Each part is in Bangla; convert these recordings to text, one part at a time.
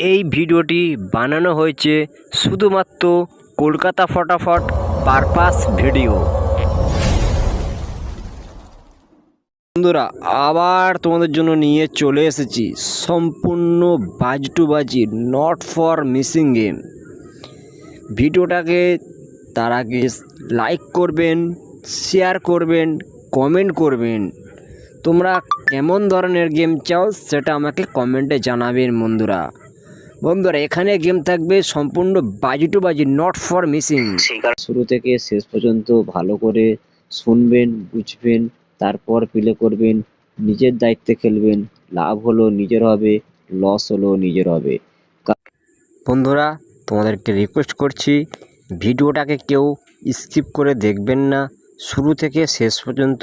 এই ভিডিওটি বানানো হয়েছে শুধুমাত্র কলকাতা ফটাফট পারপাস ভিডিও। বন্ধুরা, আবার তোমাদের জন্য নিয়ে চলে এসেছি সম্পূর্ণ বাজ টু বাজি, নট ফর মিসিং গেম। ভিডিওটাকে তার আগে লাইক করবেন, শেয়ার করবেন, কমেন্ট করবেন। তোমরা কেমন ধরনের গেম চাও সেটা আমাকে কমেন্টে জানাবেন বন্ধুরা। এখানে গেম থাকবে সম্পূর্ণ বাজি টু বাজি, নট ফর মিসিং। শুরু থেকে শেষ পর্যন্ত ভালো করে শুনবেন, বুঝবেন, তারপর প্লে করবেন। নিজের দায়িত্বে খেলবেন। লাভ হলো নিজের হবে, লস হলো নিজের হবে। বন্ধুরা, তোমাদেরকে রিকোয়েস্ট করছি, ভিডিওটাকে কেউ স্কিপ করে দেখবেন না। শুরু থেকে শেষ পর্যন্ত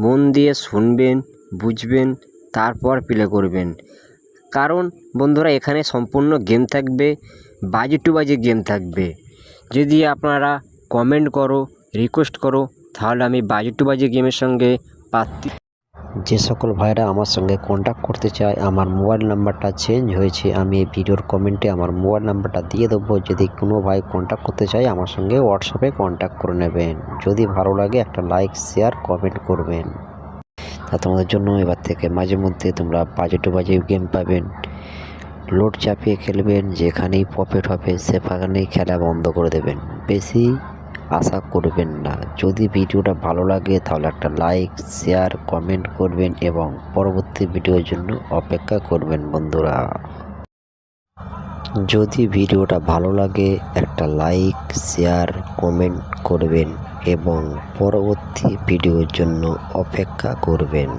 মন দিয়ে শুনবেন, বুঝবেন, তারপর প্লে করবেন। কারণ বন্ধুরা, এখানে সম্পূর্ণ গেম থাকবে, বাজি টু বাজি গেম থাকবে। যদি আপনারা কমেন্ট করো, রিকোয়েস্ট করো, তাহলে আমি বাজি টু বাজি গেমের সঙ্গে পাচ্ছি। যে সকল ভাইরা আমার সঙ্গে কন্ট্যাক্ট করতে চায়, আমার মোবাইল নাম্বারটা চেঞ্জ হয়েছে, আমি এই ভিডিওর কমেন্টে আমার মোবাইল নাম্বারটা দিয়ে দেবো। যদি কোনো ভাই কন্ট্যাক্ট করতে চায় আমার সঙ্গে হোয়াটসঅ্যাপে কন্ট্যাক্ট করে নেবেন। যদি ভালো লাগে একটা লাইক, শেয়ার, কমেন্ট করবেন। তা তোমাদের জন্য এবার থেকে মাঝে মধ্যে তোমরা বাজি টু বাজি গেম পাবেন। লোড চাপিয়ে খেলবেন, যেখানেই প্রফিট হবে সেখানেই খেলা বন্ধ করে দেবেন। বেশি আশা করবেন না। যদি ভিডিওটা ভালো লাগে তাহলে একটা লাইক, শেয়ার, কমেন্ট করবেন এবং পরবর্তী ভিডিওর জন্য অপেক্ষা করবেন বন্ধুরা। যদি ভিডিওটা ভালো লাগে একটা লাইক, শেয়ার, কমেন্ট করবেন এবং পরবর্তী ভিডিওর জন্য অপেক্ষা করবেন।